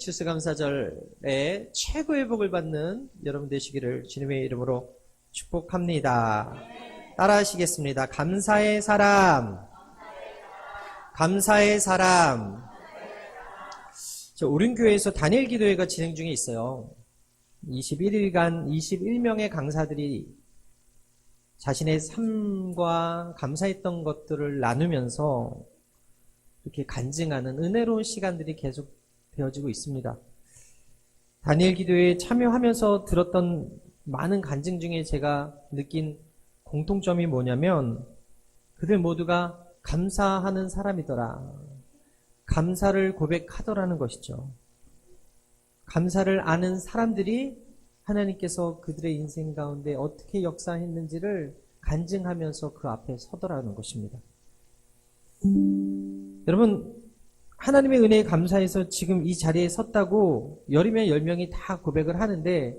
추수감사절에 최고의 복을 받는 여러분 되시기를 주님의 이름으로 축복합니다. 따라하시겠습니다. 감사의 사람, 감사의 사람. 오륜교회에서 단일 기도회가 진행 중에 있어요. 21일간 21명의 강사들이 자신의 삶과 감사했던 것들을 나누면서 이렇게 간증하는 은혜로운 시간들이 계속 되어지고 있습니다. 다니엘 기도회에 참여하면서 들었던 많은 간증 중에 제가 느낀 공통점이 뭐냐면 그들 모두가 감사하는 사람이더라. 감사를 고백하더라는 것이죠. 감사를 아는 사람들이 하나님께서 그들의 인생 가운데 어떻게 역사했는지를 간증하면서 그 앞에 서더라는 것입니다. 여러분, 하나님의 은혜에 감사해서 지금 이 자리에 섰다고 열이면 10명이 다 고백을 하는데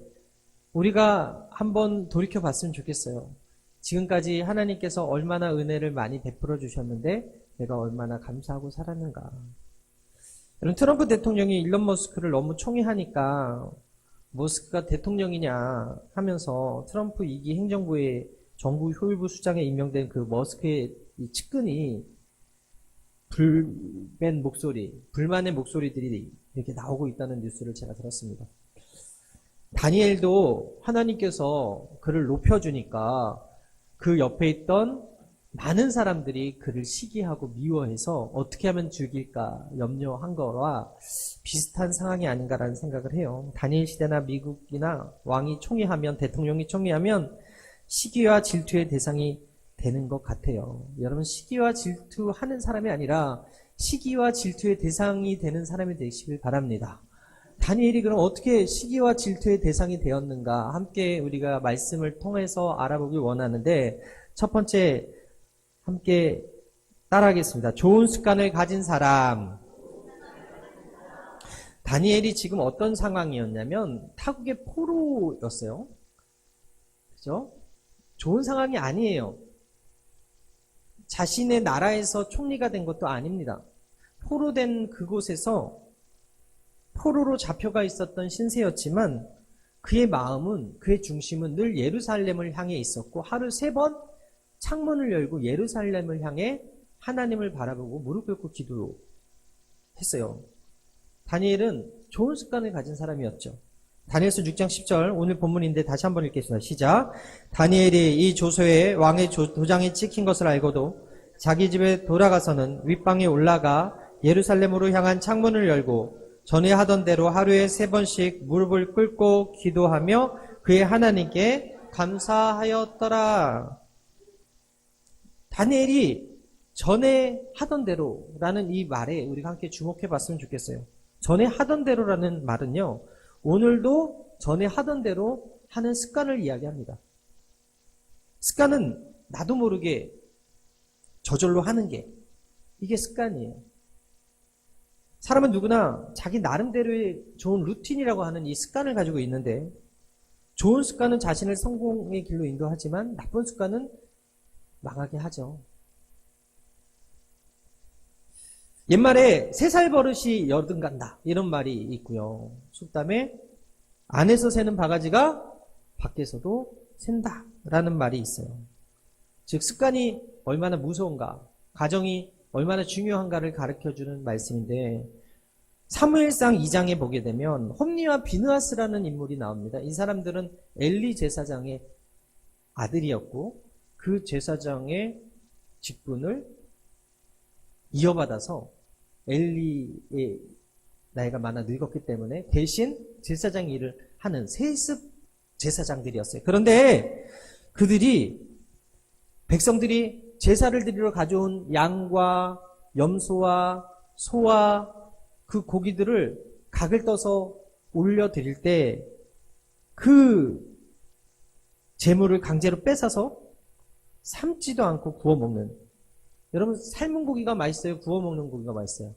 우리가 한번 돌이켜 봤으면 좋겠어요. 지금까지 하나님께서 얼마나 은혜를 많이 베풀어 주셨는데 내가 얼마나 감사하고 살았는가. 여러분, 트럼프 대통령이 일론 머스크를 너무 총애하니까 머스크가 대통령이냐 하면서 트럼프 2기 행정부의 정부 효율부 수장에 임명된 그 머스크의 이 측근이 불만의 목소리들이 이렇게 나오고 있다는 뉴스를 제가 들었습니다. 다니엘도 하나님께서 그를 높여주니까 그 옆에 있던 많은 사람들이 그를 시기하고 미워해서 어떻게 하면 죽일까 염려한 거와 비슷한 상황이 아닌가라는 생각을 해요. 다니엘 시대나 미국이나 왕이 총애하면, 대통령이 총애하면 시기와 질투의 대상이 되는 것 같아요. 여러분, 시기와 질투하는 사람이 아니라 시기와 질투의 대상이 되는 사람이 되시길 바랍니다. 다니엘이 그럼 어떻게 시기와 질투의 대상이 되었는가 함께 우리가 말씀을 통해서 알아보길 원하는데 첫 번째 함께 따라하겠습니다. 좋은 습관을 가진 사람. 다니엘이 지금 어떤 상황이었냐면 타국의 포로였어요. 그죠? 좋은 상황이 아니에요. 자신의 나라에서 총리가 된 것도 아닙니다. 포로된 그곳에서 포로로 잡혀가 있었던 신세였지만 그의 마음은, 그의 중심은 늘 예루살렘을 향해 있었고 하루 3번 창문을 열고 예루살렘을 향해 하나님을 바라보고 무릎 꿇고 기도했어요. 다니엘은 좋은 습관을 가진 사람이었죠. 다니엘서 6장 10절 오늘 본문인데 다시 한번 읽겠습니다. 시작. 다니엘이 이 조서에 왕의 도장이 찍힌 것을 알고도 자기 집에 돌아가서는 윗방에 올라가 예루살렘으로 향한 창문을 열고 전에 하던 대로 하루에 3번씩 무릎을 꿇고 기도하며 그의 하나님께 감사하였더라. 다니엘이 전에 하던 대로라는 이 말에 우리가 함께 주목해 봤으면 좋겠어요. 전에 하던 대로라는 말은요, 오늘도 전에 하던 대로 하는 습관을 이야기합니다. 습관은 나도 모르게 저절로 하는 게 이게 습관이에요. 사람은 누구나 자기 나름대로의 좋은 루틴이라고 하는 이 습관을 가지고 있는데 좋은 습관은 자신을 성공의 길로 인도하지만 나쁜 습관은 망하게 하죠. 옛말에 3살 버릇이 여든 간다 이런 말이 있고요. 속담에 안에서 새는 바가지가 밖에서도 샌다 라는 말이 있어요. 즉 습관이 얼마나 무서운가, 가정이 얼마나 중요한가를 가르쳐주는 말씀인데 사무엘상 2장에 보게 되면 홈리와 비느하스라는 인물이 나옵니다. 이 사람들은 엘리 제사장의 아들이었고 그 제사장의 직분을 이어받아서 엘리의 나이가 많아 늙었기 때문에 대신 제사장 일을 하는 세습 제사장들이었어요. 그런데 그들이 백성들이 제사를 드리러 가져온 양과 염소와 소와 그 고기들을 각을 떠서 올려드릴 때 그 재물을 강제로 뺏어서 삶지도 않고 구워 먹는. 여러분, 삶은 고기가 맛있어요? 구워 먹는 고기가 맛있어요?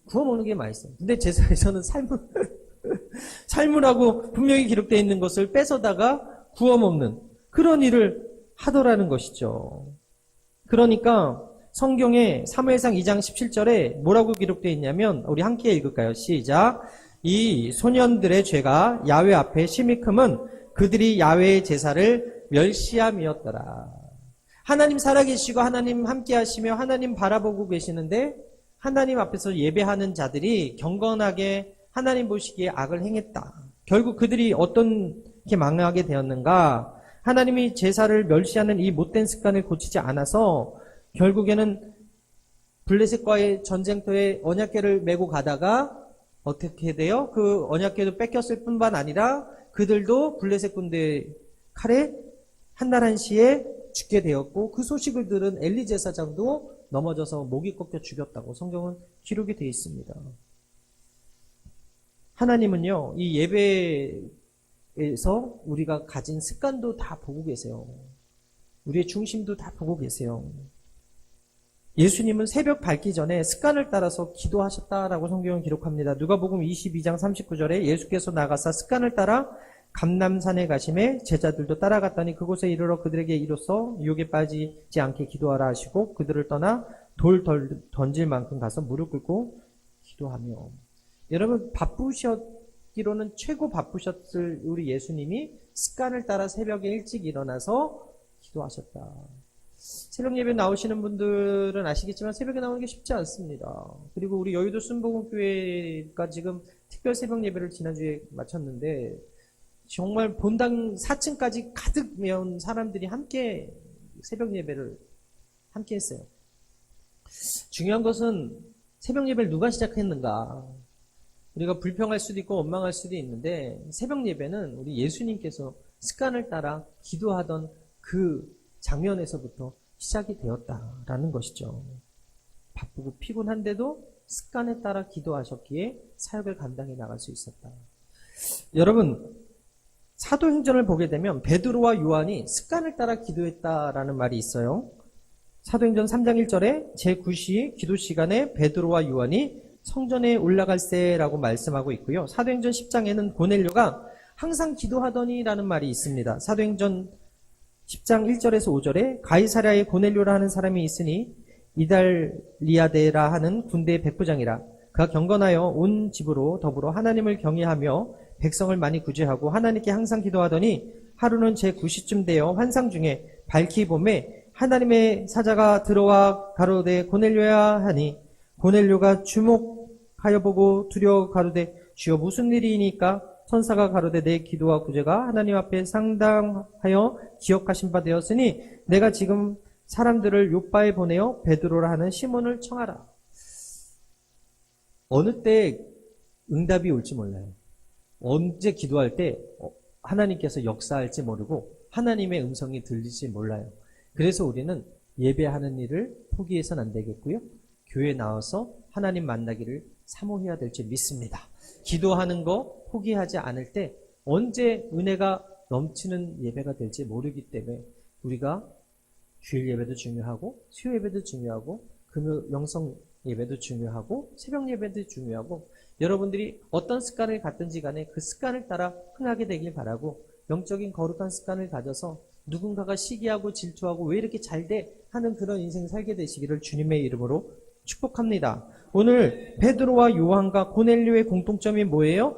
구워 먹는 게 맛있어요. 근데 제사에서는 삶으라고 분명히 기록되어 있는 것을 뺏어다가 구워 먹는 그런 일을 하더라는 것이죠. 그러니까 성경에 사무엘상 2장 17절에 뭐라고 기록되어 있냐면 우리 함께 읽을까요? 시작. 이 소년들의 죄가 야훼 앞에 심히 크면 그들이 야훼의 제사를 멸시함이었더라. 하나님 살아계시고 하나님 함께 하시며 하나님 바라보고 계시는데 하나님 앞에서 예배하는 자들이 경건하게 하나님 보시기에 악을 행했다. 결국 그들이 어떻게 망하게 되었는가? 하나님이 제사를 멸시하는 이 못된 습관을 고치지 않아서 결국에는 블레셋과의 전쟁터에 언약궤를 메고 가다가 어떻게 돼요? 그 언약궤도 뺏겼을 뿐만 아니라 그들도 블레셋 군대 칼에 한날 한시에 죽게 되었고 그 소식을 들은 엘리 제사장도 넘어져서 목이 꺾여 죽였다고 성경은 기록이 되어 있습니다. 하나님은요, 이 예배에서 우리가 가진 습관도 다 보고 계세요. 우리의 중심도 다 보고 계세요. 예수님은 새벽 밝기 전에 습관을 따라서 기도하셨다라고 성경은 기록합니다. 누가복음 22장 39절에 예수께서 나가사 습관을 따라 감람산에 가심에 제자들도 따라갔더니 그곳에 이르러 그들에게 이로써 유혹에 빠지지 않게 기도하라 하시고 그들을 떠나 돌 던질 만큼 가서 무릎 꿇고 기도하며. 여러분, 바쁘셨기로는 최고 바쁘셨을 우리 예수님이 습관을 따라 새벽에 일찍 일어나서 기도하셨다. 새벽 예배 나오시는 분들은 아시겠지만 새벽에 나오는 게 쉽지 않습니다. 그리고 우리 여의도 순복음교회가 지금 특별 새벽 예배를 지난주에 마쳤는데 정말 본당 4층까지 가득 메운 사람들이 함께 새벽 예배를 함께 했어요. 중요한 것은 새벽 예배를 누가 시작했는가. 우리가 불평할 수도 있고 원망할 수도 있는데 새벽 예배는 우리 예수님께서 습관을 따라 기도하던 그 장면에서부터 시작이 되었다라는 것이죠. 바쁘고 피곤한데도 습관에 따라 기도하셨기에 사역을 감당해 나갈 수 있었다. 여러분, 사도행전을 보게 되면 베드로와 요한이 습관을 따라 기도했다라는 말이 있어요. 사도행전 3장 1절에 제9시 기도 시간에 베드로와 요한이 성전에 올라갈세라고 말씀하고 있고요. 사도행전 10장에는 고넬료가 항상 기도하더니라는 말이 있습니다. 사도행전 10장 1절에서 5절에 가이사랴에 고넬료라 하는 사람이 있으니 이달리아데라 하는 군대의 백부장이라. 그가 경건하여 온 집으로 더불어 하나님을 경외하며 백성을 많이 구제하고 하나님께 항상 기도하더니 하루는 제9시쯤 되어 환상 중에 밝히 봄에 하나님의 사자가 들어와 가로되 고넬료야 하니 고넬료가 주목하여 보고 두려워 가로되 주여 무슨 일이니까? 천사가 가로되 내 기도와 구제가 하나님 앞에 상당하여 기억하신 바 되었으니 내가 지금 사람들을 요바에 보내어 베드로라 하는 시몬을 청하라. 어느 때 응답이 올지 몰라요. 언제 기도할 때 하나님께서 역사할지 모르고 하나님의 음성이 들릴지 몰라요. 그래서 우리는 예배하는 일을 포기해서는 안 되겠고요. 교회에 나와서 하나님 만나기를 사모해야 될지 믿습니다. 기도하는 거 포기하지 않을 때 언제 은혜가 넘치는 예배가 될지 모르기 때문에 우리가 주일 예배도 중요하고 수요 예배도 중요하고 금요 영성 예배도 중요하고 새벽 예배도 중요하고 여러분들이 어떤 습관을 갖든지 간에 그 습관을 따라 흥하게 되길 바라고 영적인 거룩한 습관을 가져서 누군가가 시기하고 질투하고 왜 이렇게 잘 돼? 하는 그런 인생 살게 되시기를 주님의 이름으로 축복합니다. 오늘 베드로와 요한과 고넬료의 공통점이 뭐예요?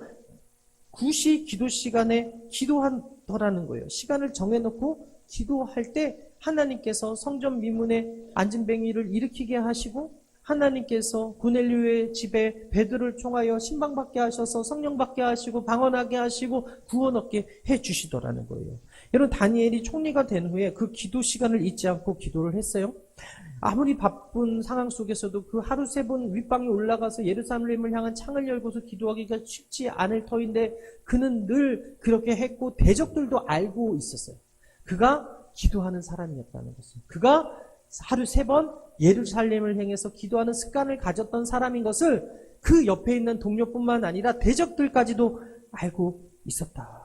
9시 기도 시간에 기도하더라는 거예요. 시간을 정해놓고 기도할 때 하나님께서 성전 미문에 안진뱅이를 일으키게 하시고 하나님께서 고넬료의 집에 베드로를 총하여 신방받게 하셔서 성령 받게 하시고 방언하게 하시고 구원 얻게 해주시더라는 거예요. 여러분, 다니엘이 총리가 된 후에 그 기도 시간을 잊지 않고 기도를 했어요. 아무리 바쁜 상황 속에서도 그 하루 3번 윗방에 올라가서 예루살렘을 향한 창을 열고서 기도하기가 쉽지 않을 터인데 그는 늘 그렇게 했고 대적들도 알고 있었어요. 그가 기도하는 사람이었다는 것을. 그가 하루 3번 예루살렘을 향해서 기도하는 습관을 가졌던 사람인 것을 그 옆에 있는 동료뿐만 아니라 대적들까지도 알고 있었다.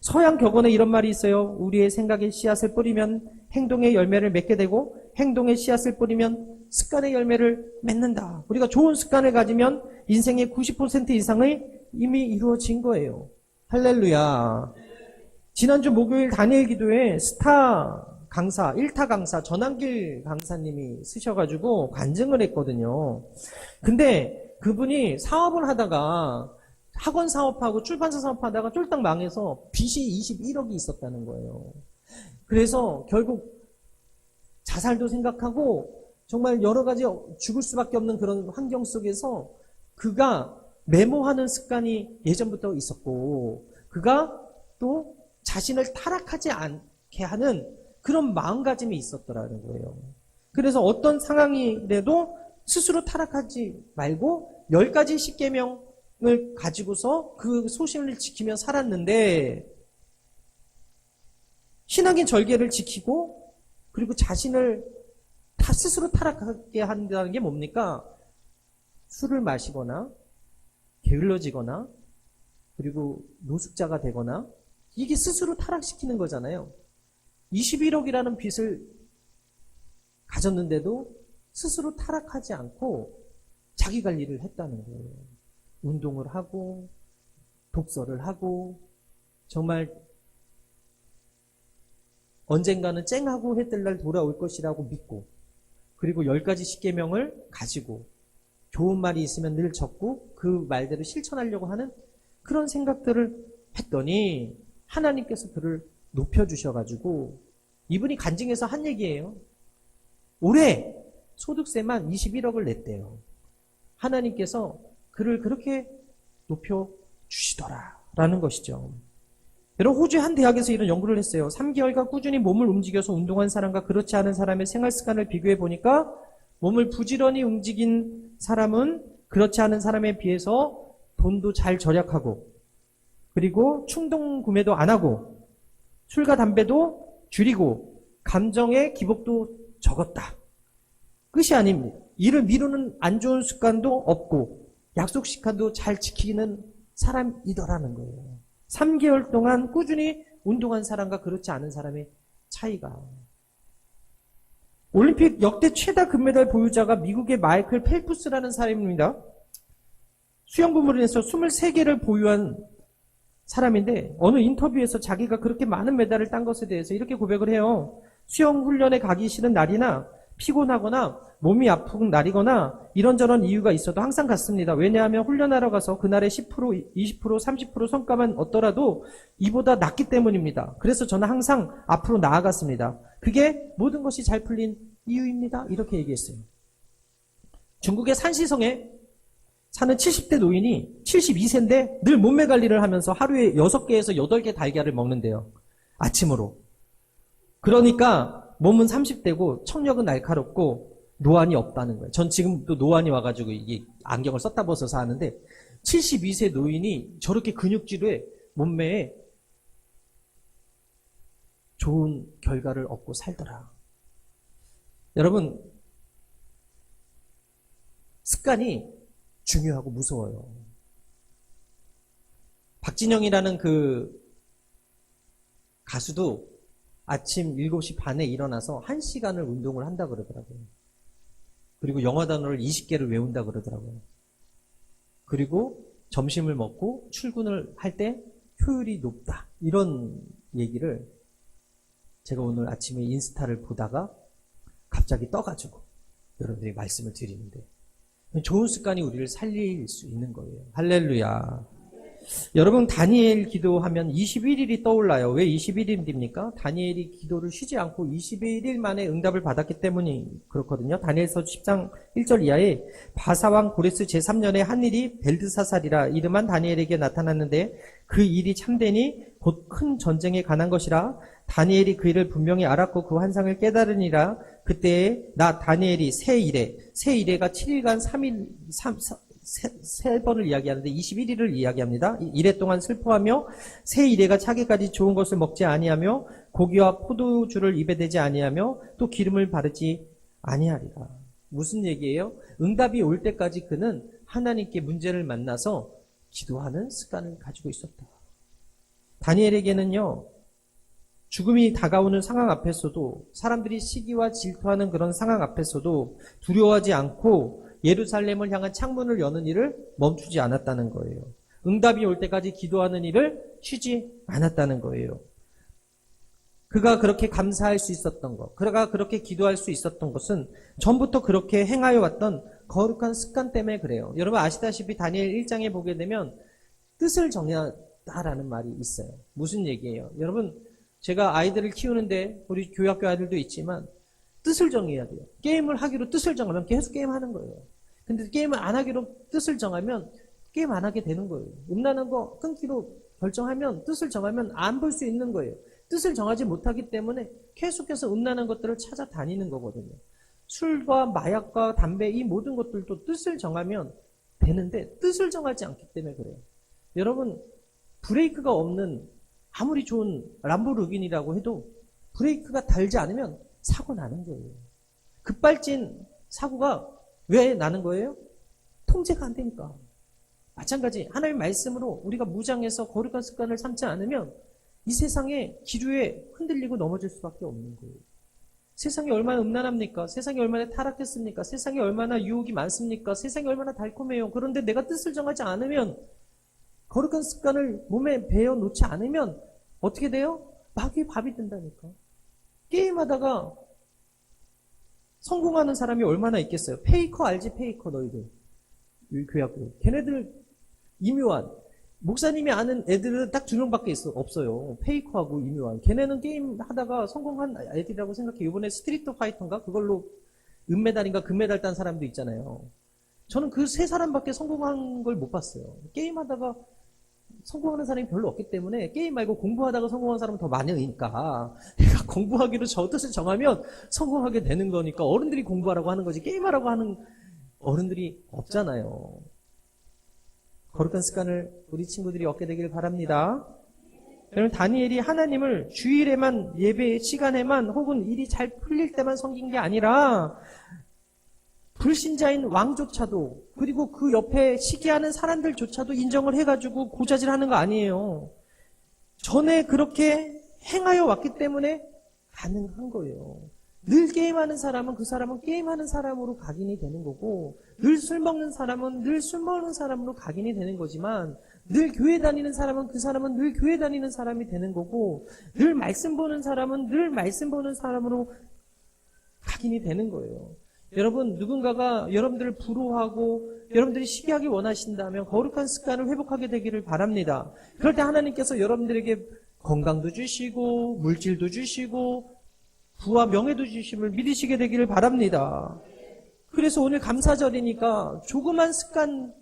서양 격언에 이런 말이 있어요. 우리의 생각에 씨앗을 뿌리면 행동의 열매를 맺게 되고 행동의 씨앗을 뿌리면 습관의 열매를 맺는다. 우리가 좋은 습관을 가지면 인생의 90% 이상이 이미 이루어진 거예요. 할렐루야. 지난주 목요일 다니엘 기도에 스타 강사, 1타 강사, 전한길 강사님이 쓰셔가지고 간증을 했거든요. 근데 그분이 사업을 하다가 학원 사업하고 출판사 사업하다가 쫄딱 망해서 빚이 21억이 있었다는 거예요. 그래서 결국 자살도 생각하고 정말 여러 가지 죽을 수밖에 없는 그런 환경 속에서 그가 메모하는 습관이 예전부터 있었고 그가 또 자신을 타락하지 않게 하는 그런 마음가짐이 있었더라는 거예요. 그래서 어떤 상황이라도 스스로 타락하지 말고 10가지 십계명을 가지고서 그 소신을 지키며 살았는데 신앙의 절개를 지키고 그리고 자신을 스스로 타락하게 한다는 게 뭡니까? 술을 마시거나 게을러지거나 그리고 노숙자가 되거나 이게 스스로 타락시키는 거잖아요. 21억이라는 빚을 가졌는데도 스스로 타락하지 않고 자기 관리를 했다는 거예요. 운동을 하고 독서를 하고 정말 언젠가는 쨍하고 해뜰날 돌아올 것이라고 믿고 그리고 10가지 십계명을 가지고 좋은 말이 있으면 늘 적고 그 말대로 실천하려고 하는 그런 생각들을 했더니 하나님께서 그를 높여주셔가지고 이분이 간증해서 한 얘기예요. 올해 소득세만 21억을 냈대요. 하나님께서 그를 그렇게 높여주시더라라는 것이죠. 여러분 호주의 한 대학에서 이런 연구를 했어요. 3개월간 꾸준히 몸을 움직여서 운동한 사람과 그렇지 않은 사람의 생활 습관을 비교해 보니까 몸을 부지런히 움직인 사람은 그렇지 않은 사람에 비해서 돈도 잘 절약하고 그리고 충동 구매도 안 하고 술과 담배도 줄이고 감정의 기복도 적었다. 끝이 아닙니다. 이를 미루는 안 좋은 습관도 없고 약속 시간도 잘 지키는 사람이더라는 거예요. 3개월 동안 꾸준히 운동한 사람과 그렇지 않은 사람의 차이가. 올림픽 역대 최다 금메달 보유자가 미국의 마이클 펠프스라는 사람입니다. 수영 부문에서 23개를 보유한 사람인데 어느 인터뷰에서 자기가 그렇게 많은 메달을 딴 것에 대해서 이렇게 고백을 해요. 수영 훈련에 가기 싫은 날이나 피곤하거나 몸이 아픈 날이거나 이런저런 이유가 있어도 항상 갔습니다. 왜냐하면 훈련하러 가서 그날의 10%, 20%, 30% 성과만 얻더라도 이보다 낫기 때문입니다. 그래서 저는 항상 앞으로 나아갔습니다. 그게 모든 것이 잘 풀린 이유입니다. 이렇게 얘기했어요. 중국의 산시성에 사는 70대 노인이 72세인데 늘 몸매 관리를 하면서 하루에 6개에서 8개 달걀을 먹는데요. 아침으로. 그러니까 몸은 30대고 청력은 날카롭고 노안이 없다는 거예요. 전 지금 또 노안이 와가지고 이게 안경을 썼다 벗어서 하는데 72세 노인이 저렇게 근육질에 몸매에 좋은 결과를 얻고 살더라. 여러분 습관이 중요하고 무서워요. 박진영이라는 그 가수도 아침 7시 반에 일어나서 1시간을 운동을 한다 그러더라고요. 그리고 영어 단어를 20개를 외운다 그러더라고요. 그리고 점심을 먹고 출근을 할 때 효율이 높다. 이런 얘기를 제가 오늘 아침에 인스타를 보다가 갑자기 떠가지고 여러분들이 말씀을 드리는데 좋은 습관이 우리를 살릴 수 있는 거예요. 할렐루야. 여러분 다니엘 기도하면 21일이 떠올라요. 왜 21일입니까? 다니엘이 기도를 쉬지 않고 21일 만에 응답을 받았기 때문이 그렇거든요. 다니엘서 10장 1절 이하에 바사왕 고레스 제3년에 한 일이 벨드사살이라 이름한 다니엘에게 나타났는데 그 일이 참되니 곧 큰 전쟁에 관한 것이라 다니엘이 그 일을 분명히 알았고 그 환상을 깨달으니라. 그때에 나 다니엘이 새 이래가 7일간 3일 세 번을 이야기하는데 21일을 이야기합니다. 이래 동안 슬퍼하며 새 이래가 차기까지 좋은 것을 먹지 아니하며 고기와 포도주를 입에 대지 아니하며 또 기름을 바르지 아니하리라. 무슨 얘기예요? 응답이 올 때까지 그는 하나님께 문제를 만나서 기도하는 습관을 가지고 있었다. 다니엘에게는요, 죽음이 다가오는 상황 앞에서도 사람들이 시기와 질투하는 그런 상황 앞에서도 두려워하지 않고 예루살렘을 향한 창문을 여는 일을 멈추지 않았다는 거예요. 응답이 올 때까지 기도하는 일을 쉬지 않았다는 거예요. 그가 그렇게 감사할 수 있었던 것, 그가 그렇게 기도할 수 있었던 것은 전부터 그렇게 행하여 왔던 거룩한 습관 때문에 그래요. 여러분 아시다시피 다니엘 1장에 보게 되면 뜻을 정하다라는 말이 있어요. 무슨 얘기예요? 여러분 제가 아이들을 키우는데 우리 교회학교 아이들도 있지만 뜻을 정해야 돼요. 게임을 하기로 뜻을 정하면 계속 게임하는 거예요. 근데 게임을 안 하기로 뜻을 정하면 게임 안 하게 되는 거예요. 음란한 거 끊기로 결정하면 뜻을 정하면 안 볼 수 있는 거예요. 뜻을 정하지 못하기 때문에 계속해서 음란한 것들을 찾아다니는 거거든요. 술과 마약과 담배 이 모든 것들도 뜻을 정하면 되는데 뜻을 정하지 않기 때문에 그래요. 여러분 브레이크가 없는 아무리 좋은 람보르기니라고 해도 브레이크가 달지 않으면 사고 나는 거예요. 급발진 사고가 왜 나는 거예요? 통제가 안 되니까. 마찬가지 하나님의 말씀으로 우리가 무장해서 거룩한 습관을 삼지 않으면 이 세상에 기류에 흔들리고 넘어질 수밖에 없는 거예요. 세상이 얼마나 음란합니까? 세상이 얼마나 타락했습니까? 세상이 얼마나 유혹이 많습니까? 세상이 얼마나 달콤해요. 그런데 내가 뜻을 정하지 않으면 거룩한 습관을 몸에 배어 놓지 않으면 어떻게 돼요? 마귀의 밥이 된다니까. 게임하다가 성공하는 사람이 얼마나 있겠어요? 페이커 알지? 페이커 너희들. 여기 교회학교. 걔네들 이묘한 목사님이 아는 애들은 딱 2명밖에 없어요. 페이커하고 이묘한. 걔네는 게임 하다가 성공한 애들이라고 생각해요. 이번에 스트리트 파이터인가? 그걸로 은메달인가 금메달 딴 사람도 있잖아요. 저는 그 3사람밖에 성공한 걸 못 봤어요. 게임하다가 성공하는 사람이 별로 없기 때문에 게임 말고 공부하다가 성공한 사람은 더 많으니까 내가 공부하기로 저 뜻을 정하면 성공하게 되는 거니까 어른들이 공부하라고 하는 거지 게임하라고 하는 어른들이 없잖아요. 거룩한 습관을 우리 친구들이 얻게 되길 바랍니다. 여러분 다니엘이 하나님을 주일에만 예배 시간에만 혹은 일이 잘 풀릴 때만 섬긴 게 아니라 불신자인 왕조차도 그리고 그 옆에 시기하는 사람들조차도 인정을 해가지고 고자질하는 거 아니에요. 전에 그렇게 행하여 왔기 때문에 가능한 거예요. 늘 게임하는 사람은 그 사람은 게임하는 사람으로 각인이 되는 거고 늘 술 먹는 사람은 늘 술 먹는 사람으로 각인이 되는 거지만 늘 교회 다니는 사람은 그 사람은 늘 교회 다니는 사람이 되는 거고 늘 말씀 보는 사람은 늘 말씀 보는 사람으로 각인이 되는 거예요. 여러분 누군가가 여러분들을 부러워하고 여러분들이 시기하기 원하신다면 거룩한 습관을 회복하게 되기를 바랍니다. 그럴 때 하나님께서 여러분들에게 건강도 주시고 물질도 주시고 부와 명예도 주심을 믿으시게 되기를 바랍니다. 그래서 오늘 감사절이니까 조그만 습관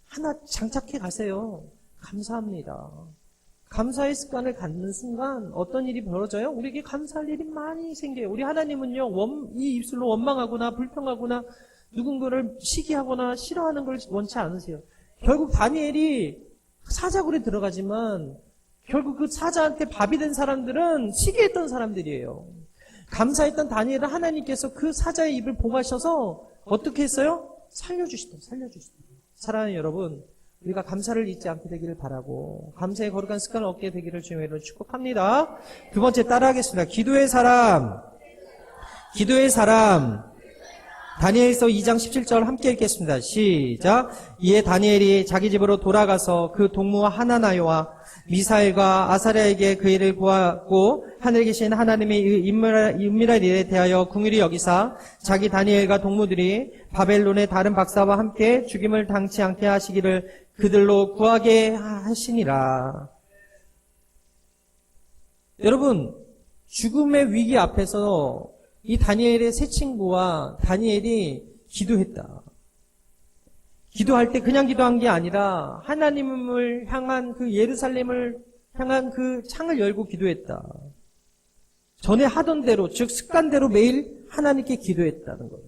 하나 장착해 가세요. 감사합니다. 감사의 습관을 갖는 순간 어떤 일이 벌어져요? 우리에게 감사할 일이 많이 생겨요. 우리 하나님은요, 이 입술로 원망하거나 불평하거나 누군가를 시기하거나 싫어하는 걸 원치 않으세요. 결국 다니엘이 사자굴에 들어가지만 결국 그 사자한테 밥이 된 사람들은 시기했던 사람들이에요. 감사했던 다니엘을 하나님께서 그 사자의 입을 봉하셔서 어떻게 했어요? 살려주시더라. 사랑하는 여러분, 우리가 감사를 잊지 않게 되기를 바라고 감사의 거룩한 습관을 얻게 되기를 주님의 이름으로 축복합니다. 2번째 따라하겠습니다. 기도의 사람. 다니엘서 2장 17절 함께 읽겠습니다. 시작. 이에 다니엘이 자기 집으로 돌아가서 그 동무 하나나요와 미사엘과 아사랴에게 그 일을 보았고 하늘에 계신 하나님의 은밀한 일에 대하여 궁휼히 여기사 자기 다니엘과 동무들이 바벨론의 다른 박사와 함께 죽임을 당치 않게 하시기를 그들로 구하게 하시니라. 여러분, 죽음의 위기 앞에서 이 다니엘의 세 친구와 다니엘이 기도했다. 기도할 때 그냥 기도한 게 아니라 하나님을 향한 그 예루살렘을 향한 그 창을 열고 기도했다. 전에 하던 대로, 즉 습관대로 매일 하나님께 기도했다는 거예요.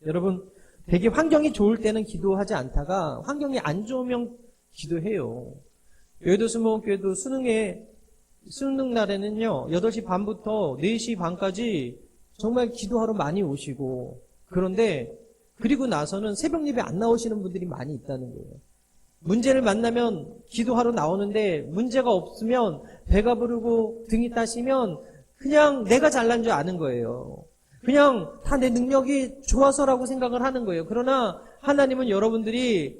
여러분, 되게 환경이 좋을 때는 기도하지 않다가 환경이 안 좋으면 기도해요. 여의도 수목교회도 수능 날에는요, 8시 반부터 4시 반까지 정말 기도하러 많이 오시고, 그런데 그리고 나서는 새벽 예배 안 나오시는 분들이 많이 있다는 거예요. 문제를 만나면 기도하러 나오는데 문제가 없으면 배가 부르고 등이 따시면 그냥 내가 잘난 줄 아는 거예요. 그냥 다 내 능력이 좋아서라고 생각을 하는 거예요. 그러나 하나님은 여러분들이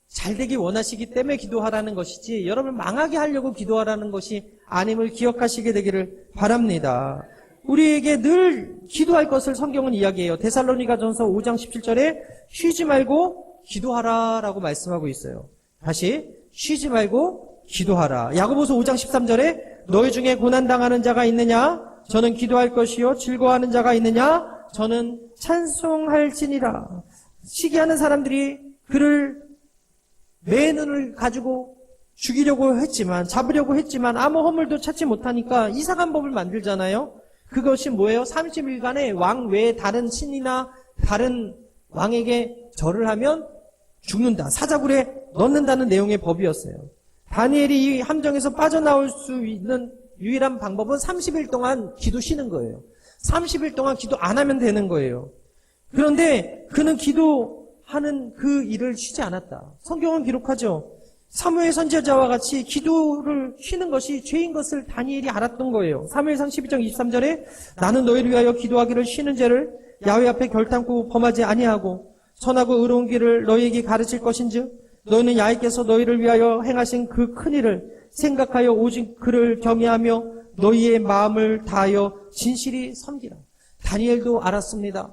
잘되기 원하시기 때문에 기도하라는 것이지 여러분을 망하게 하려고 기도하라는 것이 아님을 기억하시게 되기를 바랍니다. 우리에게 늘 기도할 것을 성경은 이야기해요. 데살로니가전서 5장 17절에 쉬지 말고 기도하라라고 말씀하고 있어요. 다시 쉬지 말고 기도하라. 야고보서 5장 13절에 너희 중에 고난당하는 자가 있느냐? 저는 기도할 것이요. 즐거워하는 자가 있느냐? 저는 찬송할지니라. 시기하는 사람들이 그를 매 눈을 가지고 죽이려고 했지만, 잡으려고 했지만 아무 허물도 찾지 못하니까 이상한 법을 만들잖아요. 그것이 뭐예요? 30일간의 왕 외에 다른 신이나 다른 왕에게 절을 하면 죽는다. 사자굴에 넣는다는 내용의 법이었어요. 다니엘이 이 함정에서 빠져나올 수 있는 유일한 방법은 30일 동안 기도 쉬는 거예요. 30일 동안 기도 안 하면 되는 거예요. 그런데 그는 기도하는 그 일을 쉬지 않았다. 성경은 기록하죠. 사무엘 선지자와 같이 기도를 쉬는 것이 죄인 것을 다니엘이 알았던 거예요. 사무엘상 12장 23절에 나는 너희를 위하여 기도하기를 쉬는 죄를 야훼 앞에 결단코 범하지 아니하고 선하고 의로운 길을 너희에게 가르칠 것인즉 너희는 야훼께서 너희를 위하여 행하신 그 큰 일을 생각하여 오직 그를 경외하며 너희의 마음을 다하여 진실이 섬기라. 다니엘도 알았습니다.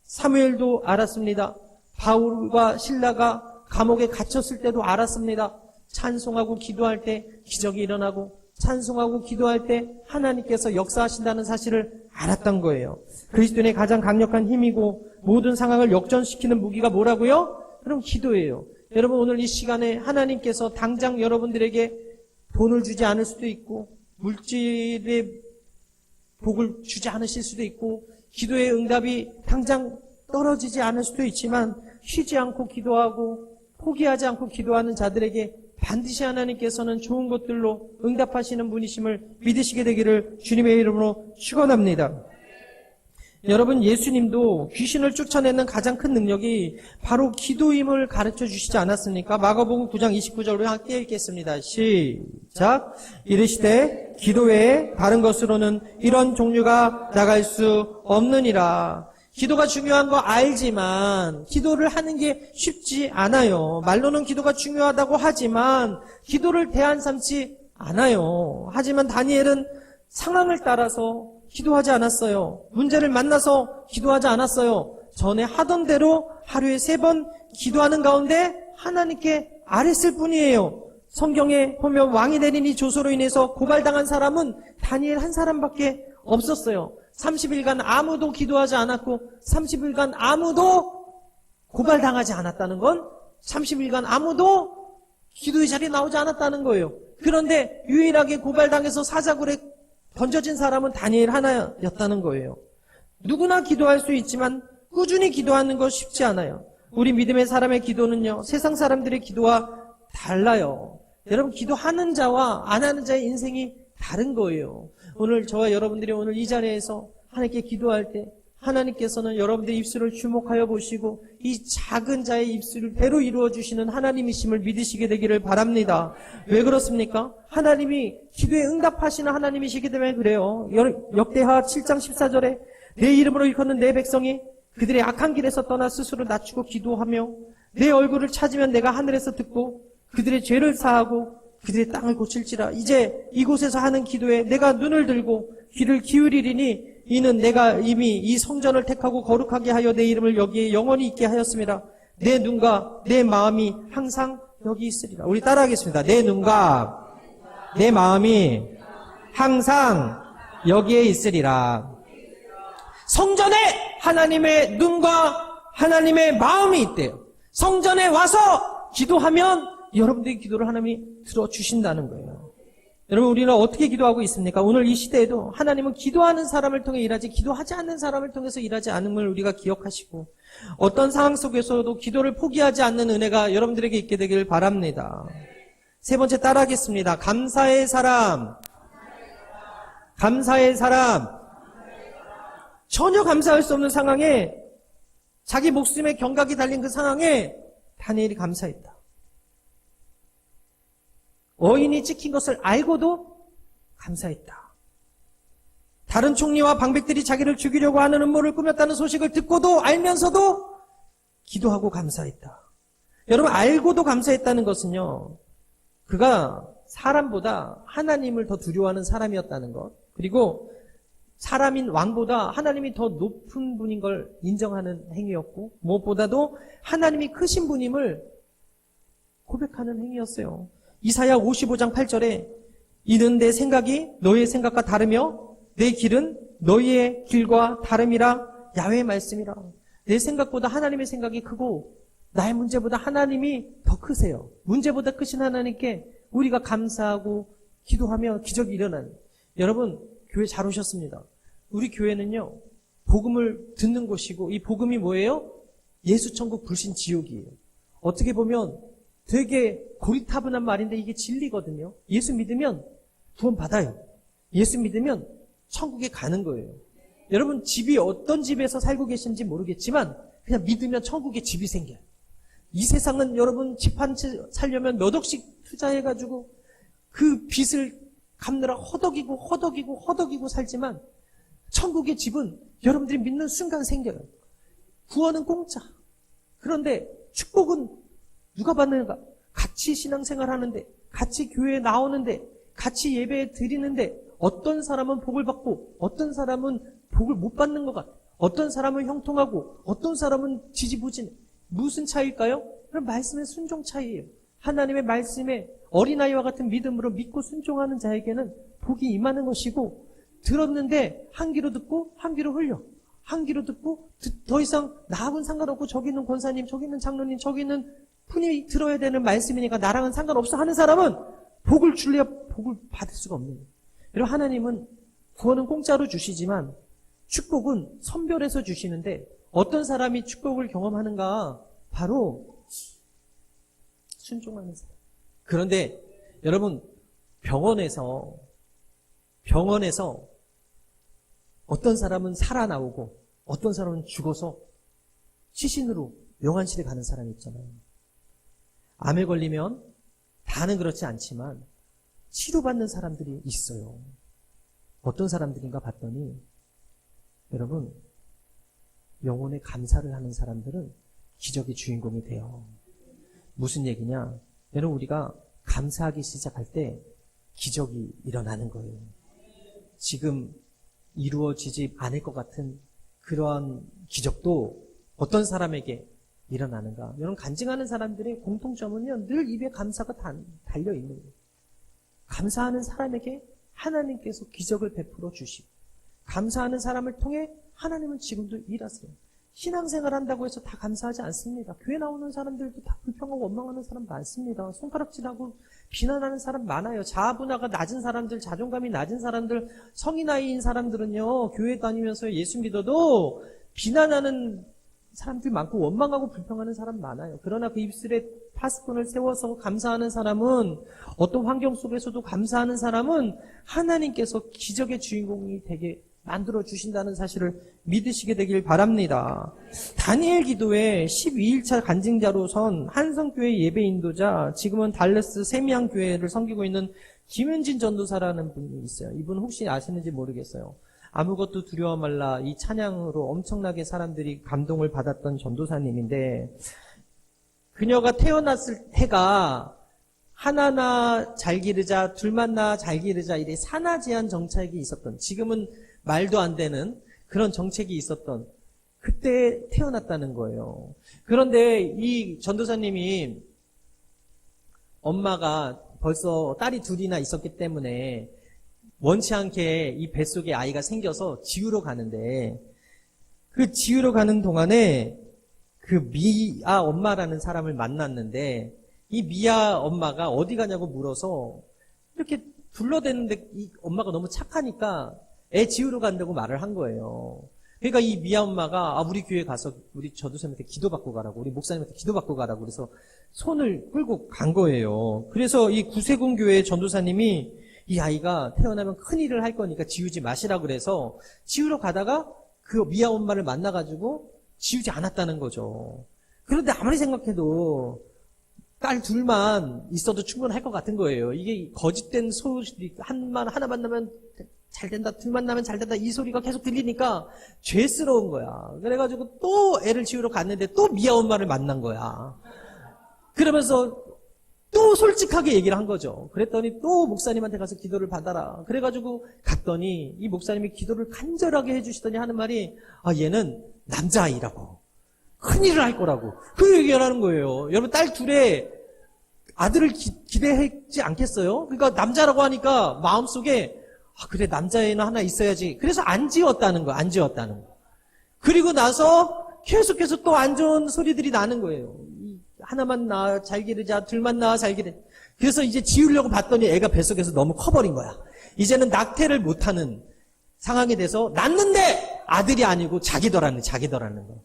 사무엘도 알았습니다. 바울과 실라가 감옥에 갇혔을 때도 알았습니다. 찬송하고 기도할 때 기적이 일어나고 찬송하고 기도할 때 하나님께서 역사하신다는 사실을 알았던 거예요. 그리스도인의 가장 강력한 힘이고 모든 상황을 역전시키는 무기가 뭐라고요? 그럼 기도예요. 여러분 오늘 이 시간에 하나님께서 당장 여러분들에게 돈을 주지 않을 수도 있고 물질의 복을 주지 않으실 수도 있고 기도의 응답이 당장 떨어지지 않을 수도 있지만 쉬지 않고 기도하고 포기하지 않고 기도하는 자들에게 반드시 하나님께서는 좋은 것들로 응답하시는 분이심을 믿으시게 되기를 주님의 이름으로 축원합니다. 여러분 예수님도 귀신을 쫓아내는 가장 큰 능력이 바로 기도임을 가르쳐 주시지 않았습니까? 마가복음 9장 29절로 함께 읽겠습니다. 시작. 이르시되 기도 외에 다른 것으로는 이런 종류가 나갈 수 없느니라. 기도가 중요한 거 알지만 기도를 하는 게 쉽지 않아요. 말로는 기도가 중요하다고 하지만 기도를 대안 삼지 않아요. 하지만 다니엘은 상황을 따라서 기도하지 않았어요. 문제를 만나서 기도하지 않았어요. 전에 하던 대로 하루에 3번 기도하는 가운데 하나님께 아뢰을 뿐이에요. 성경에 보면 왕이 내린 이 조서로 인해서 고발당한 사람은 다니엘 한 사람밖에 없었어요. 30일간 아무도 기도하지 않았고 30일간 아무도 고발당하지 않았다는 건 30일간 아무도 기도의 자리에 나오지 않았다는 거예요. 그런데 유일하게 고발당해서 사자굴에 던져진 사람은 다니엘 하나였다는 거예요. 누구나 기도할 수 있지만 꾸준히 기도하는 것 쉽지 않아요. 우리 믿음의 사람의 기도는요, 세상 사람들의 기도와 달라요. 여러분 기도하는 자와 안 하는 자의 인생이 다른 거예요. 오늘 저와 여러분들이 오늘 이 자리에서 하나님께 기도할 때 하나님께서는 여러분들의 입술을 주목하여 보시고 이 작은 자의 입술을 배로 이루어 주시는 하나님이심을 믿으시게 되기를 바랍니다. 왜 그렇습니까? 하나님이 기도에 응답하시는 하나님이시기 때문에 그래요. 역대하 7장 14절에 내 이름으로 일컫는 내 백성이 그들의 악한 길에서 떠나 스스로 낮추고 기도하며 내 얼굴을 찾으면 내가 하늘에서 듣고 그들의 죄를 사하고 그들의 땅을 고칠지라. 이제 이곳에서 하는 기도에 내가 눈을 들고 귀를 기울이리니 이는 내가 이미 이 성전을 택하고 거룩하게 하여 내 이름을 여기에 영원히 있게 하였음이라. 내 눈과 내 마음이 항상 여기 있으리라. 우리 따라하겠습니다. 내 눈과 내 마음이 항상 여기에 있으리라. 성전에 하나님의 눈과 하나님의 마음이 있대요. 성전에 와서 기도하면 여러분들의 기도를 하나님이 들어주신다는 거예요. 여러분 우리는 어떻게 기도하고 있습니까? 오늘 이 시대에도 하나님은 기도하는 사람을 통해 일하지 기도하지 않는 사람을 통해서 일하지 않음을 우리가 기억하시고 어떤 상황 속에서도 기도를 포기하지 않는 은혜가 여러분들에게 있게 되기를 바랍니다. 세 번째 따라하겠습니다. 감사의 사람. 감사의 사람. 전혀 감사할 수 없는 상황에 자기 목숨의 경각이 달린 그 상황에 다니엘이 감사했다. 어인이 찍힌 것을 알고도 감사했다. 다른 총리와 방백들이 자기를 죽이려고 하는 음모를 꾸몄다는 소식을 듣고도 알면서도 기도하고 감사했다. 여러분 알고도 감사했다는 것은요. 그가 사람보다 하나님을 더 두려워하는 사람이었다는 것. 그리고 사람인 왕보다 하나님이 더 높은 분인 걸 인정하는 행위였고, 무엇보다도 하나님이 크신 분임을 고백하는 행위였어요. 이사야 55장 8절에 이는 내 생각이 너희의 생각과 다르며 내 길은 너희의 길과 다름이라 야훼의 말씀이라. 내 생각보다 하나님의 생각이 크고 나의 문제보다 하나님이 더 크세요. 문제보다 크신 하나님께 우리가 감사하고 기도하며 기적이 일어나는. 여러분, 교회 잘 오셨습니다. 우리 교회는요, 복음을 듣는 곳이고, 이 복음이 뭐예요? 예수천국 불신 지옥이에요. 어떻게 보면 되게 고리타분한 말인데 이게 진리거든요. 예수 믿으면 구원 받아요. 예수 믿으면 천국에 가는 거예요. 여러분, 집이 어떤 집에서 살고 계신지 모르겠지만 그냥 믿으면 천국에 집이 생겨요. 이 세상은 여러분 집 한 채 살려면 몇 억씩 투자해가지고 그 빚을 갚느라 허덕이고 살지만 천국의 집은 여러분들이 믿는 순간 생겨요. 구원은 공짜. 그런데 축복은 누가 받는가? 같이 신앙생활 하는데, 같이 교회에 나오는데, 같이 예배 드리는데 어떤 사람은 복을 받고 어떤 사람은 복을 못 받는 것 같아. 어떤 사람은 형통하고 어떤 사람은 지지부진해. 무슨 차이일까요? 그럼 말씀의 순종 차이예요. 하나님의 말씀에 어린아이와 같은 믿음으로 믿고 순종하는 자에게는 복이 임하는 것이고, 들었는데 한 귀로 듣고 한 귀로 흘려. 한 귀로 듣고 더 이상 나하고는 상관없고 저기 있는 권사님, 저기 있는 장로님, 저기 있는 분이 들어야 되는 말씀이니까 나랑은 상관없어 하는 사람은 복을 줄래야 복을 받을 수가 없는 거예요. 여러분, 하나님은 구원은 공짜로 주시지만 축복은 선별해서 주시는데 어떤 사람이 축복을 경험하는가? 바로 순종하는 사람. 그런데 여러분, 병원에서 어떤 사람은 살아나오고 어떤 사람은 죽어서 시신으로 영안실에 가는 사람이 있잖아요. 암에 걸리면 다는 그렇지 않지만 치료받는 사람들이 있어요. 어떤 사람들인가 봤더니 여러분, 영혼에 감사를 하는 사람들은 기적의 주인공이 돼요. 무슨 얘기냐? 여러분, 우리가 감사하기 시작할 때 기적이 일어나는 거예요. 지금 이루어지지 않을 것 같은 그러한 기적도 어떤 사람에게 일어나는가? 여러분, 간증하는 사람들의 공통점은요, 늘 입에 감사가 달려있는 거예요. 감사하는 사람에게 하나님께서 기적을 베풀어 주시고, 감사하는 사람을 통해 하나님은 지금도 일하세요. 신앙생활 한다고 해서 다 감사하지 않습니다. 교회 나오는 사람들도 다 불평하고 원망하는 사람 많습니다. 손가락질하고 비난하는 사람 많아요. 자아분화가 낮은 사람들, 자존감이 낮은 사람들, 성인 나이인 사람들은요, 교회 다니면서 예수 믿어도 비난하는 사람들 많고 원망하고 불평하는 사람 많아요. 그러나 그 입술에 파스콘을 세워서 감사하는 사람은, 어떤 환경 속에서도 감사하는 사람은 하나님께서 기적의 주인공이 되게 만들어 주신다는 사실을 믿으시게 되길 바랍니다. 다니엘 기도회 12일차 간증자로 선 한성교회 예배 인도자, 지금은 달레스 세미양 교회를 섬기고 있는 김윤진 전도사라는 분이 있어요. 이분 혹시 아시는지 모르겠어요. 아무것도 두려워 말라, 이 찬양으로 엄청나게 사람들이 감동을 받았던 전도사님인데, 그녀가 태어났을 해가 하나나 잘 기르자, 둘만나 잘 기르자, 이래 산하 제한 정책이 있었던, 지금은 말도 안 되는 그런 정책이 있었던 그때 태어났다는 거예요. 그런데 이 전도사님이 엄마가 벌써 딸이 둘이나 있었기 때문에 원치 않게 이 뱃속에 아이가 생겨서 지우러 가는데, 그 지우러 가는 동안에 그 미아 엄마라는 사람을 만났는데, 이 미아 엄마가 어디 가냐고 물어서 이렇게 둘러대는데 이 엄마가 너무 착하니까 애 지우러 간다고 말을 한 거예요. 그러니까 이 미아 엄마가 우리 교회 가서 우리 전도사님한테 기도받고 가라고, 우리 목사님한테 기도받고 가라고 그래서 손을 끌고 간 거예요. 그래서 이 구세군 교회 전도사님이 이 아이가 태어나면 큰일을 할 거니까 지우지 마시라고 그래서 지우러 가다가 그 미아 엄마를 만나가지고 지우지 않았다는 거죠. 그런데 아무리 생각해도 딸 둘만 있어도 충분할 것 같은 거예요. 이게 거짓된 소리, 하나 만나면 잘 된다, 둘만 나면 잘 된다, 이 소리가 계속 들리니까 죄스러운 거야. 그래가지고 또 애를 지우러 갔는데 또 미아 엄마를 만난 거야. 그러면서 또 솔직하게 얘기를 한 거죠. 그랬더니 또 목사님한테 가서 기도를 받아라. 그래가지고 갔더니 이 목사님이 기도를 간절하게 해주시더니 하는 말이, 얘는 남자아이라고. 큰일을 할 거라고. 그 얘기를 하는 거예요. 여러분, 딸 둘에 아들을 기대했지 않겠어요? 그러니까 남자라고 하니까 마음속에, 그래, 남자애는 하나 있어야지. 그래서 안 지었다는 거, 안 지었다는 거. 그리고 나서 계속해서 또 안 좋은 소리들이 나는 거예요. 하나만 낳아 잘 기르자, 둘만 낳아 잘 기르자. 그래서 이제 지우려고 봤더니 애가 뱃속에서 너무 커버린 거야. 이제는 낙태를 못하는 상황이 돼서 낳는데 아들이 아니고 자기더라는 거.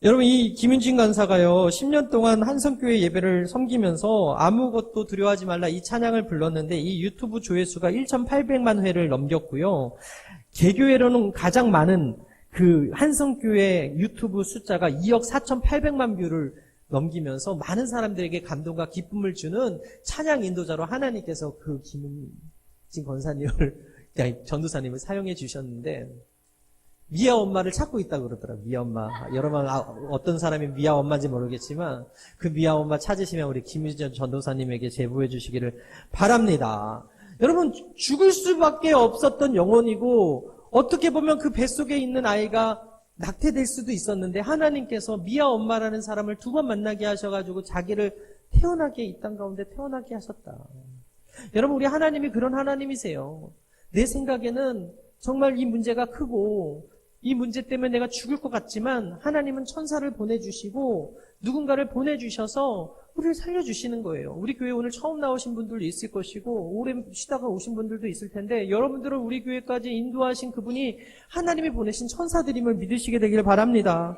여러분, 이 김윤진 간사가요, 10년 동안 한성교회 예배를 섬기면서 아무것도 두려워하지 말라 이 찬양을 불렀는데 이 유튜브 조회수가 1,800만 회를 넘겼고요. 개교회로는 가장 많은 그 한성교회 유튜브 숫자가 2억 4,800만 뷰를 넘기면서 많은 사람들에게 감동과 기쁨을 주는 찬양 인도자로 하나님께서 그 김은진 권사님을, 전도사님을 사용해 주셨는데, 미아 엄마를 찾고 있다고 그러더라고요. 미아 엄마. 여러분, 어떤 사람이 미아 엄마인지 모르겠지만, 그 미아 엄마 찾으시면 우리 김윤진 전도사님에게 제보해 주시기를 바랍니다. 여러분, 죽을 수밖에 없었던 영혼이고, 어떻게 보면 그 뱃속에 있는 아이가 낙태될 수도 있었는데 하나님께서 미아 엄마라는 사람을 2번 만나게 하셔가지고 자기를 태어나게 이 땅 가운데 태어나게 하셨다. 여러분, 우리 하나님이 그런 하나님이세요. 내 생각에는 정말 이 문제가 크고 이 문제 때문에 내가 죽을 것 같지만 하나님은 천사를 보내주시고 누군가를 보내주셔서 우리를 살려주시는 거예요. 우리 교회 오늘 처음 나오신 분들도 있을 것이고 오래 쉬다가 오신 분들도 있을 텐데 여러분들은 우리 교회까지 인도하신 그분이 하나님이 보내신 천사들임을 믿으시게 되기를 바랍니다.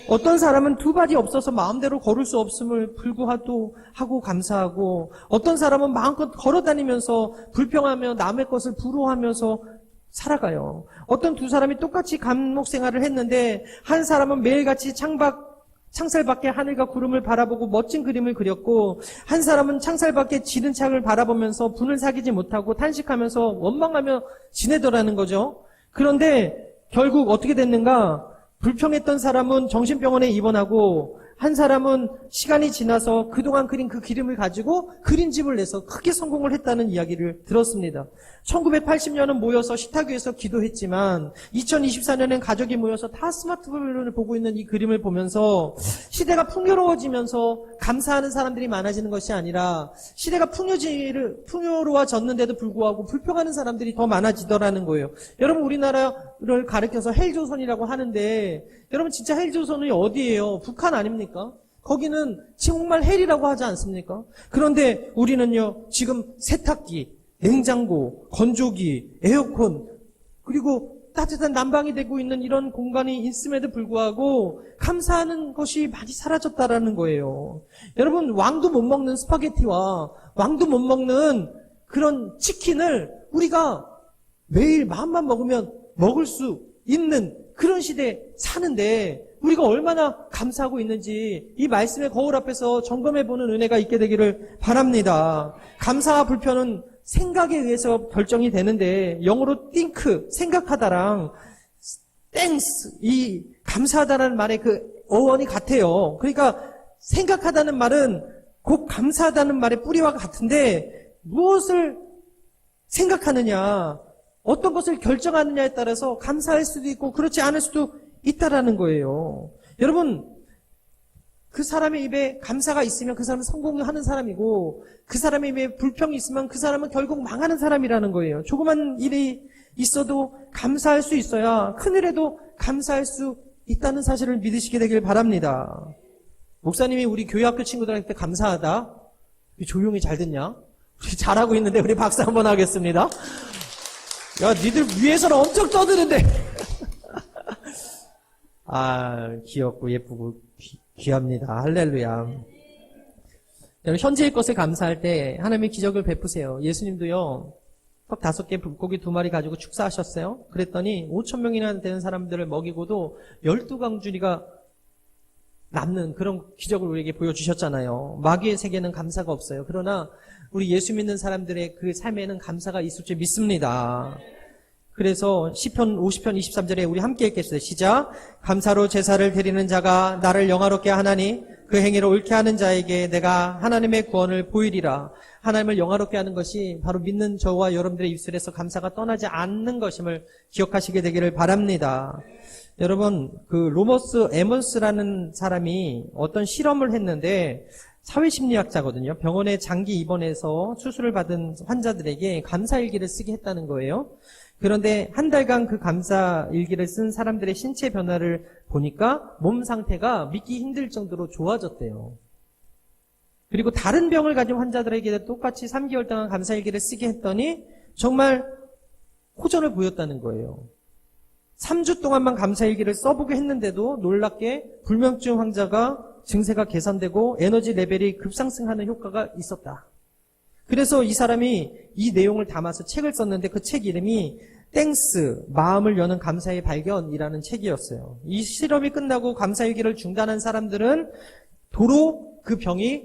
어떤 사람은 2발이 없어서 마음대로 걸을 수 없음을 불구하고 하고 감사하고, 어떤 사람은 마음껏 걸어다니면서 불평하며 남의 것을 부러워하면서 살아가요. 어떤 2 사람이 똑같이 감목 생활을 했는데 한 사람은 매일같이 창살 밖에 하늘과 구름을 바라보고 멋진 그림을 그렸고, 한 사람은 창살 밖에 지는 창을 바라보면서 분을 사귀지 못하고 탄식하면서 원망하며 지내더라는 거죠. 그런데 결국 어떻게 됐는가? 불평했던 사람은 정신병원에 입원하고 한 사람은 시간이 지나서 그동안 그린 그 그림을 가지고 그림집을 내서 크게 성공을 했다는 이야기를 들었습니다. 1980년은 모여서 시타교에서 기도했지만 2024년엔 가족이 모여서 다 스마트폰을 보고 있는 이 그림을 보면서 시대가 풍요로워지면서 감사하는 사람들이 많아지는 것이 아니라 시대가 풍요로워졌는데도 불구하고 불평하는 사람들이 더 많아지더라는 거예요. 여러분, 우리나라를 가리켜서 헬조선이라고 하는데 여러분, 진짜 헬조선이 어디예요? 북한 아닙니까? 거기는 정말 헬이라고 하지 않습니까? 그런데 우리는요, 지금 세탁기, 냉장고, 건조기, 에어컨, 그리고 따뜻한 난방이 되고 있는 이런 공간이 있음에도 불구하고 감사하는 것이 많이 사라졌다라는 거예요. 여러분, 왕도 못 먹는 스파게티와 왕도 못 먹는 그런 치킨을 우리가 매일 마음만 먹으면 먹을 수 있는 그런 시대에 사는데 우리가 얼마나 감사하고 있는지 이 말씀의 거울 앞에서 점검해보는 은혜가 있게 되기를 바랍니다. 감사와 불평은 생각에 의해서 결정이 되는데 영어로 think, 생각하다랑 thanks, 이 감사하다는 말의 그 어원이 같아요. 그러니까 생각하다는 말은 곧 감사하다는 말의 뿌리와 같은데 무엇을 생각하느냐, 어떤 것을 결정하느냐에 따라서 감사할 수도 있고 그렇지 않을 수도 있다라는 거예요. 여러분, 그 사람의 입에 감사가 있으면 그 사람은 성공하는 사람이고 그 사람의 입에 불평이 있으면 그 사람은 결국 망하는 사람이라는 거예요. 조그만 일이 있어도 감사할 수 있어야 큰일에도 감사할 수 있다는 사실을 믿으시게 되길 바랍니다. 목사님이 우리 교회학교 친구들한테 감사하다. 조용히 잘 듣냐? 우리 잘하고 있는데 우리 박수 한번 하겠습니다. 야, 니들 위에서는 엄청 떠드는데. 귀엽고 예쁘고 귀합니다. 할렐루야. 여러분, 현재의 것을 감사할 때 하나님의 기적을 베푸세요. 예수님도요, 떡 5개, 물고기 2마리 가지고 축사하셨어요. 그랬더니 5,000명이나 되는 사람들을 먹이고도 12강줄이가 남는 그런 기적을 우리에게 보여주셨잖아요. 마귀의 세계는 감사가 없어요. 그러나 우리 예수 믿는 사람들의 그 삶에는 감사가 있을 줄 믿습니다. 그래서 시편 50편 23절에 우리 함께 읽겠어요. 시작. 감사로 제사를 드리는 자가 나를 영화롭게 하나니 그 그 행위를 옳게 하는 자에게 내가 하나님의 구원을 보이리라. 하나님을 영화롭게 하는 것이 바로 믿는 저와 여러분들의 입술에서 감사가 떠나지 않는 것임을 기억하시게 되기를 바랍니다. 여러분, 그 로머스 에먼스라는 사람이 어떤 실험을 했는데 사회심리학자거든요. 병원에 장기 입원해서 수술을 받은 환자들에게 감사일기를 쓰게 했다는 거예요. 그런데 한 달간 그 감사일기를 쓴 사람들의 신체 변화를 보니까 몸 상태가 믿기 힘들 정도로 좋아졌대요. 그리고 다른 병을 가진 환자들에게 똑같이 3개월 동안 감사일기를 쓰게 했더니 정말 호전을 보였다는 거예요. 3주 동안만 감사일기를 써보게 했는데도 놀랍게 불면증 환자가 증세가 개선되고 에너지 레벨이 급상승하는 효과가 있었다. 그래서 이 사람이 이 내용을 담아서 책을 썼는데 그 책 이름이 땡스, 마음을 여는 감사의 발견이라는 책이었어요. 이 실험이 끝나고 감사일기를 중단한 사람들은 도로 그 병이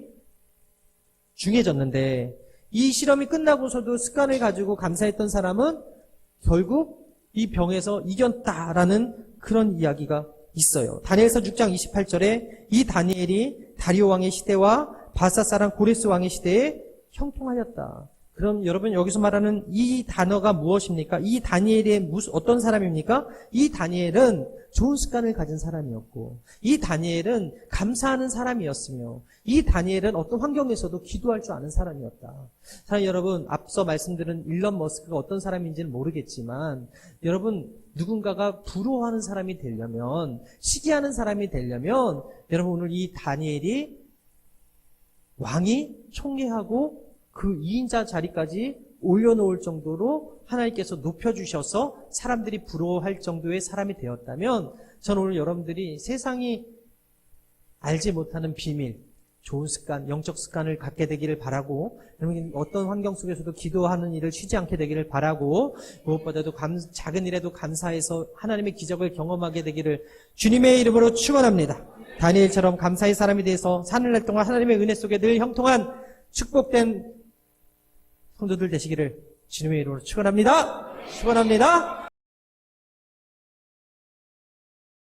중해졌는데 이 실험이 끝나고서도 습관을 가지고 감사했던 사람은 결국 이 병에서 이겼다라는 그런 이야기가 있어요. 다니엘서 6장 28절에 이 다니엘이 다리오 왕의 시대와 바사 사람 고레스 왕의 시대에 형통하였다. 그럼 여러분 여기서 말하는 이 단어가 무엇입니까? 이 다니엘이 어떤 사람입니까? 이 다니엘은 좋은 습관을 가진 사람이었고 이 다니엘은 감사하는 사람이었으며 이 다니엘은 어떤 환경에서도 기도할 줄 아는 사람이었다. 사랑하는 여러분, 앞서 말씀드린 일론 머스크가 어떤 사람인지는 모르겠지만 여러분 누군가가 부러워하는 사람이 되려면 시기하는 사람이 되려면 여러분 오늘 이 다니엘이 왕이 총애하고 그 2인자 자리까지 올려놓을 정도로 하나님께서 높여주셔서 사람들이 부러워할 정도의 사람이 되었다면 저는 오늘 여러분들이 세상이 알지 못하는 비밀, 좋은 습관, 영적 습관을 갖게 되기를 바라고 여러분 어떤 환경 속에서도 기도하는 일을 쉬지 않게 되기를 바라고 무엇보다도 작은 일에도 감사해서 하나님의 기적을 경험하게 되기를 주님의 이름으로 축원합니다. 다니엘처럼 감사의 사람이 돼서 사는 동안 하나님의 은혜 속에 늘 형통한 축복된 성도들 되시기를 주님의 이름으로 축원합니다. 축원합니다.